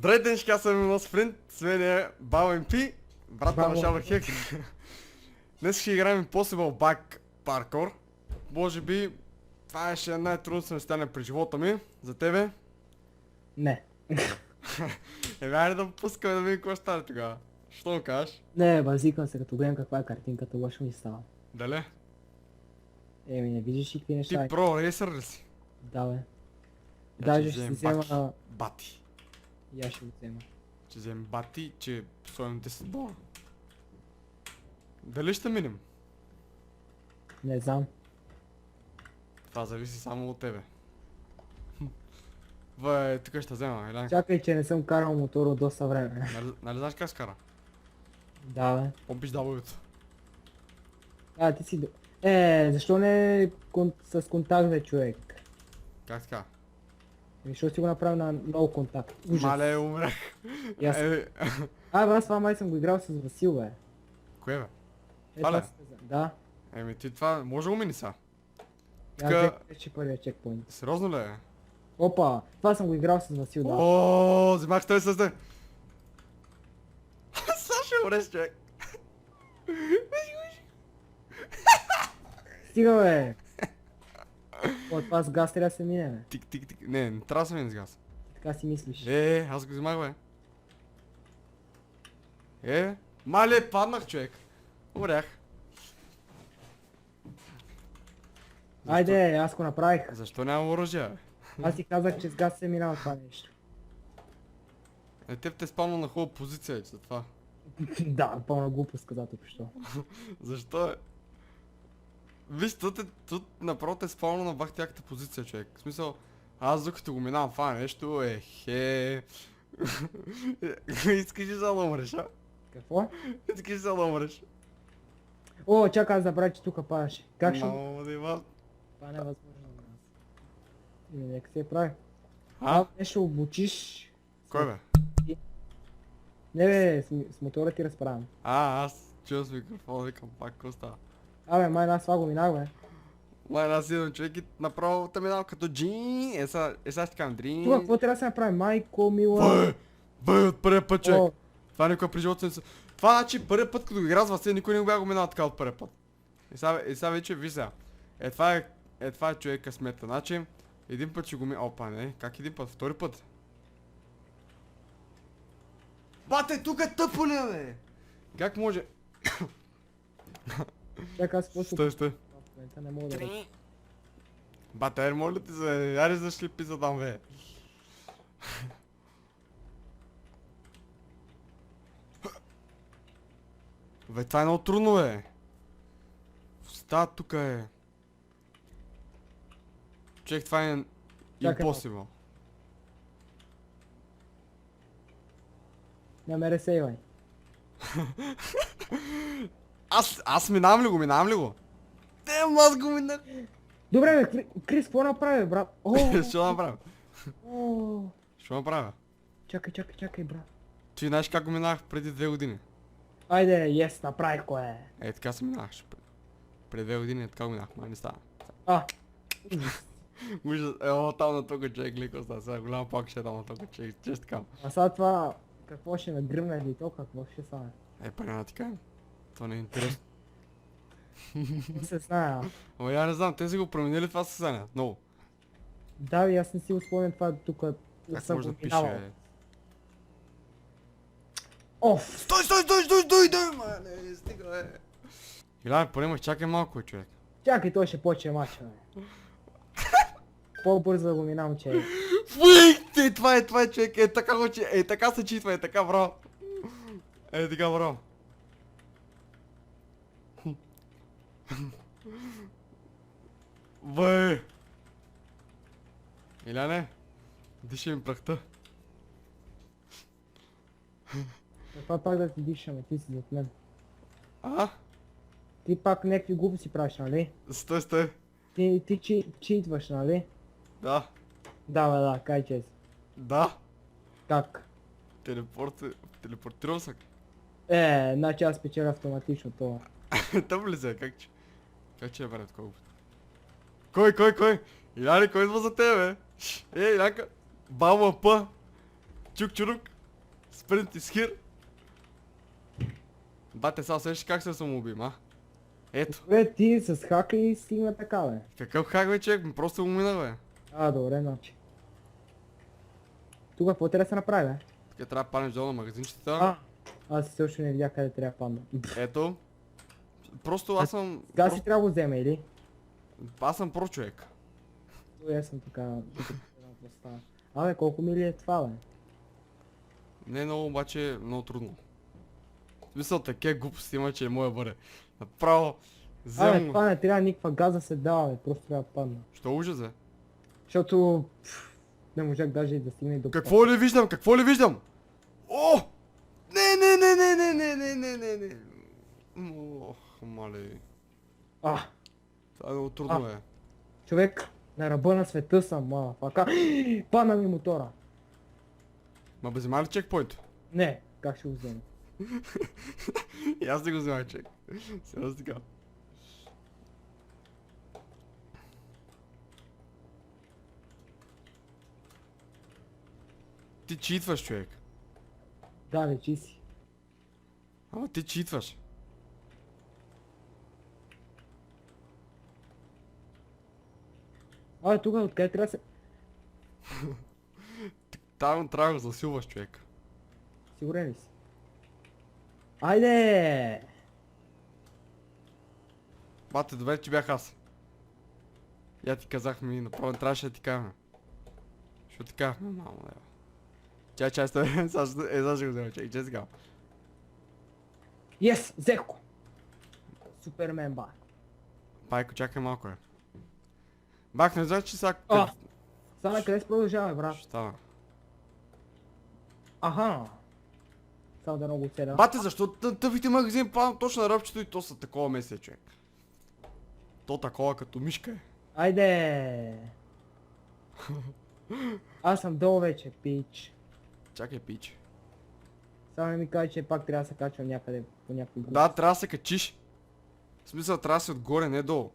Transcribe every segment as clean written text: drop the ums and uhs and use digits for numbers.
Здравейте, днешки, аз съм Милос Фринд, с мен е Бао МП, брата на Шабър Хек. Днес ще играем Impossible Bug Parkour. Може би това ще е най-трудното състезание при живота ми. За тебе? Не. Айде да пускаме да видим какво ще стане тогава. Що му кажеш? Не, базикам се като гледам каква е картинката, лошо ми става. Дале? Еми, не виждаш ли какви Ти неща? про рейсър ли си? Да, бе. Я Даже ще ще си вземем взема... Бати. И аз ще го взема. Ще вземем бати, че стоим 10 долара. Дали ще минем? Не знам. Това зависи само от тебе. Бе, тук ще взема, Еленка. Чакай, че не съм карал мотор от доста време. Нали знаеш как се кара? Да, бе. Помпиш W-то. Ти си... защо не с контакт, бе, човек? Как така? Защо си го направи на много контакт? Ужас. Мале, умрях. И аз... Бе, аз това май съм го играл с Васил, бе. кое бе? Това ли? Да. Ти това може да го мини са? Аз вече първия чекпоинт. Сериозно ли е? Опа, това съм го играл с Васил, да. Ооо, взимах той с те. Саша умреш, човек. Стига, бе! От това с газ трябва да се мине, бе. Тик. Не трябва да се мини с газ. Така си мислиш. Аз го взимах, бе. Мале, паднах, човек. Умрях. Айде, аз го направих. Защо нямам оръжие, бе? Аз си казах, че с газ се минава това нещо. Теб те спално на хубава позиция, за това. Да, пълна глупост каза току-що. Защо е? Виж, тут направо те спално на бахтяката позиция, човек. В смисъл, аз докато го минавам това нещо, Искаш ли да умреш, а? Какво? Искаш ли да умреш? О, чакай, аз забравя, че тук падаше. Как ще... Мамо, да има. Това не е възможно за нас. Нека се прави. А? Нещо обучиш... Кой бе? Не бе, с мотора ти разправям. Аз чуя с микрофона, викам пак, какво става? Абе, май аз това го минах, бе. Май аз идвам човек и направо те минал като джин, сега ще кажам дрин. Тук какво трябва да се направи? Майко, мила... Бе, от първия път, човек. О, Това никога при живота не се... Това значи първият път, като го игра с Васил, никой не го бях го минал така от първия път. И сега вече виж сега. Това е човек късмета. Значи, един път ще го мина... Опа, не, как един път? Втори път? Бате, тук е тъпо ли, бе? Как може? чакай, аз просто... Стой. В момента не мога да... Бате, моля ти се, аре зашли пиза там, бе. Бе, това е много трудно, бе. Става тук е. Човек, това е Чакай impossible. Не ме ресейвай. Аз минавам ли го? Аз го минах. Добре, бе, Крис, какво направи, брат? О, Що направя? о, Що направя? чакай, брат. Ти знаеш как го минах преди 2 години? Айде, направих го е. Така се минаваш. Преди 2 години така го минах, май не става. Ужас, там на тока човек лико става, сега голяма пак ще е там на тока човек, чест така. А сега това, какво ще ме гръмне или то, какво ще стане? Няма ти кажа. Това не е интересно. Не се знае, Ама я не знам, те си го променили това състезание, много. Да, бе, аз не си го спомням това тук, Как съм може го да минавал. пише? Оф! Стой, мале, стига, бе. Иляне, поне ме чакай малко, човек. Чакай, той ще почне мача, бе. По-бързо да го минавам, че е. Фуик, това е човек, така го че, така се читва, така браво. Така браво. Бе! Иляне, дишай ми прахта. Това пак да ти дишаме, ти си зад мен. А? Ти пак някакви глупости правиш, нали? Стой. Ти читваш, нали? Да. Да, бе, да, кай чест. Да. Как? Телепортирал се. Значи аз печеля автоматично това. Там ли се, как че е брат, Кой? Иляне, кой идва за тебе, бе? Илянка. Баба П. Чук-чурук. Спринт изхир. Бате, сега сещаш как се самоубим, а? Ето. Бе, ти с хак ли стигна така, бе? Какъв хак бе, човек? Просто го мина, бе. Добре, значи. Тук какво трябва да се направи, бе? Така трябва да панеш долу на магазинчета. Аз все още не видях къде трябва да падна. Ето. Просто аз съм... Сега си трябва да го вземе, или? Аз съм про човек. Аз съм така... Абе, колко мили е това, бе? Не е много, обаче е много трудно. В смисъл, такива глупости има, че не може да бъде. Направо... Абе, Взем... това не трябва никаква газа се дава, бе. Просто трябва да падна. Що ужас е? Защото... Не можах даже и да стигне до... Какво ли виждам? Какво ли виждам? О! Не, не, не, не, не, не, не, не, не, не. Ох, мале. Това е много трудно е. Човек, на ръба на света съм, фака. Падна ми мотора. Ма бе, взема ли чекпоинт? Не, как ще го взема? И аз не го взема чек. Сега така. Ти читваш, човек. Да, лечи си. Ама ти читваш. Тук откъде трябва да се... Там трябва да го засилваш, човек. Сигурен ли си? Айде! Бате, добре, че бях аз. Я ти казахме и направо не трябваше да ти кажем. Що ти казахме, мамо, да. Чай, стой, сега ще го взема, че сега. Yes, взех го! Супермен, ба. Пайко, чакай малко, е. Бах, не знаеш, че сега... Стана къде се продължаваме, брат? Ще стана. Аха! Само да много оцеля. Бате, защо тъвите магазин падам точно на ръбчето и то са такова месец, човек? То такова като мишка е. Айде! Аз съм долу вече, пич. Чакай, пич. Само не ми кажа, че пак трябва да се качвам някъде по някой глуп. Да, трябва да се качиш. В смисъл, трябва да си отгоре, не долу.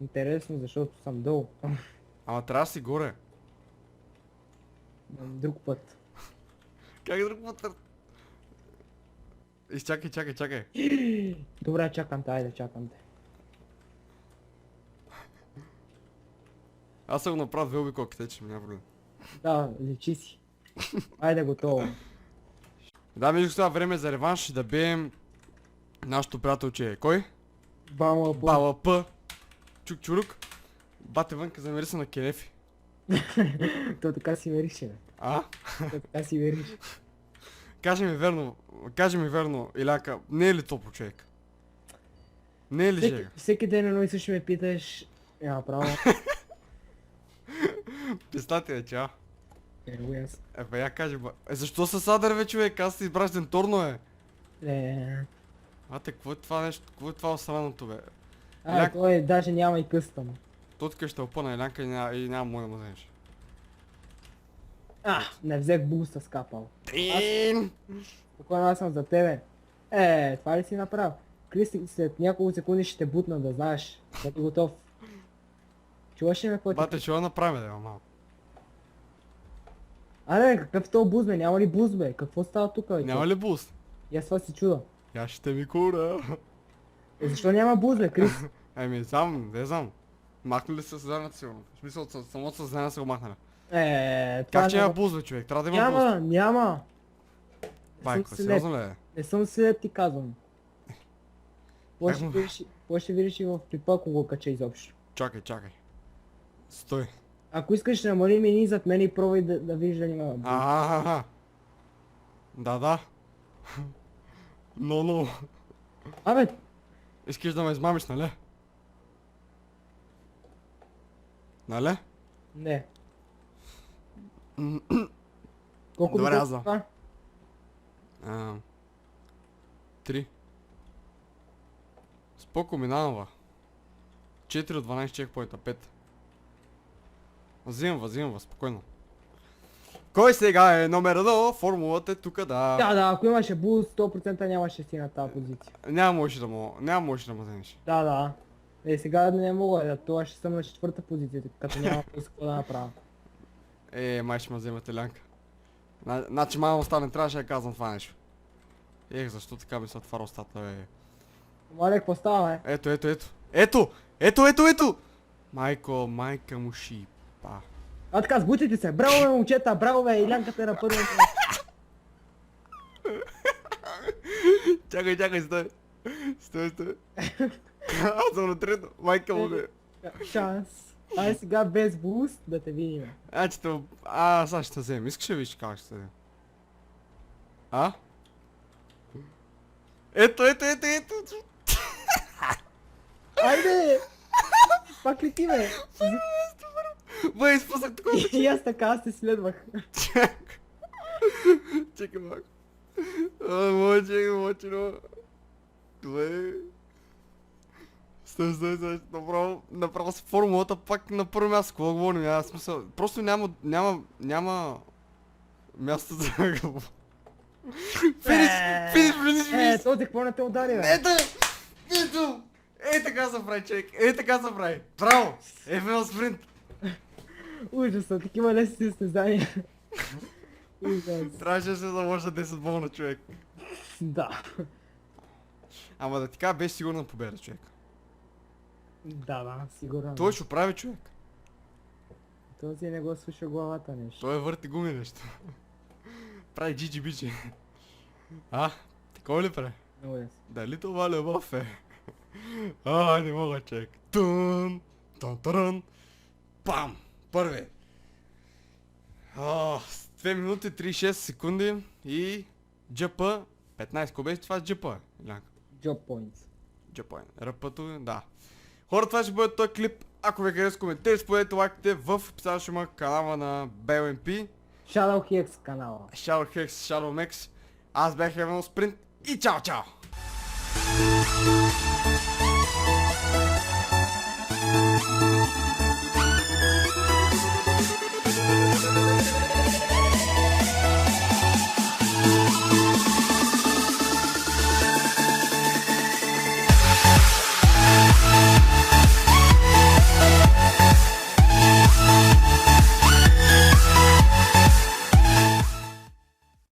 Интересно, защото съм долу. Ама трябва да си горе. Друг път. Как е друг път? Чакай. Добре, чакам те, айде, чакам те. Аз съм го направил две обиколки, тъй че няма проблем. Да, лечи си. Айде, готово. Да, между сега време за реванш и да бием нашото приятелче. Кой? Бала по... Балапа. Чук-чурук. Бате вънка, замери се на кенефи. То така си вериш, бе. А? То така си вериш. Кажи ми верно, Иляка, не е ли топло, човек? Не е ли жега? Всеки ден едно и също ме питаш... Няма право. Пистати е, че а? Уяс. Бе, я кажи, защо са садърве, човек? Аз си избращен торно, е. Ате, какво е това нещо? Какво е това осраното, бе? Той даже няма и къстъм. Тотка ще опъна Илянка и няма мой да му вземеш. Не взех буста скапал. Трин! Спокойно, аз съм за тебе. Това ли си направил? Кристи, след няколко секунди ще те бутна, да знаеш. Да ти готов. Чуваш ли ме, какво ти? Бате, ще го направим, да, малко. Какъв то буз, бе? Няма ли буз, бе? Какво става тук, бе? Няма ли буст? И аз това си чуда. Я ще ми кура. Защо няма буз, бе, Крис? Не знам. Махнали са съзнанието сигурно. В смисъл, самото съзнание са го махнали. Това Как че няма буз, бе, човек? Трябва да има буз. Няма. Байко, сериозно ли е? Не съм след, ти казвам. Какво ще видиш и в клипа, ако го кача изобщо. Чакай. Стой. Ако искаш, намали мини зад мен и пробвай да видиш дали има буз. Да. Но. Искаш да ме измамиш, нали? Нали? Не. Колко добре, докато аз знам. това? 3. Споко минава. 4 от 12 чекпоинта, 5. Взимам, спокойно. Кой сега е номер 1? Формулата е тука, да. Да, ако имаше буз, 100% нямаше си на тази позиция. Няма можеш да му вземеш. Да. Сега не мога, това ще съм на 4-та позиция, като няма буз какво да направя. Май ще ме вземете Лянка. Значи мама не трябваше да казвам това нещо. Ех, защо така ми се отваря устата, бе? Мале, какво става, бе? Ето, ето, ето. Ето! Ето, ето, ето! Майка му шипа. А така, сбутите се. Браво, бе, момчета, браво, бе, Илянката е на първо място. Чакай, стой. Стой. Аз съм на трето. Майка му бе. Шанс. Ай сега без буст да те видим. Сега ще те вземем. Искаш да виж как ще те вземем? А? Ето. Айде! Пак ли ти, бе? Бе, изпуснах такова. И аз така, аз те следвах. Чакай малко. Мочи, но... Добре. Стой. Направо с формулата пак на първо място. Какво говорим? Няма смисъл. Просто няма място за гъбо. Финиш! Този какво не те удари, бе? Ето! Ей така се прави, човек. Ей така се прави. Браво! ФМ спринт. Ужасно, такива лесни състезания. Ужас. Трябваше да се заложа 10 болна, човек. Да. Ама да ти кажа, беше сигурна победа, човек. Да, сигурно. Той ще прави, човек. Този не го слуша главата нещо. Той върти гуми нещо. Прави джиджи бичи. А? Такова ли прави? Много ясно. Дали това любов е? Не мога, човек. Тун. Пам! Първи. 2 минути 36 секунди и джп 15. Кое беше това с джп? Job points. Джп. РП-то, да. Хора, това ще бъде този клип. Ако ви хареса, коментарите, споделете, лайкайте в описанието ще има канала на BLMP. Shadow Hex канала. Shadow Hex, Shadow Max. Аз бях Еван Спринт и чао!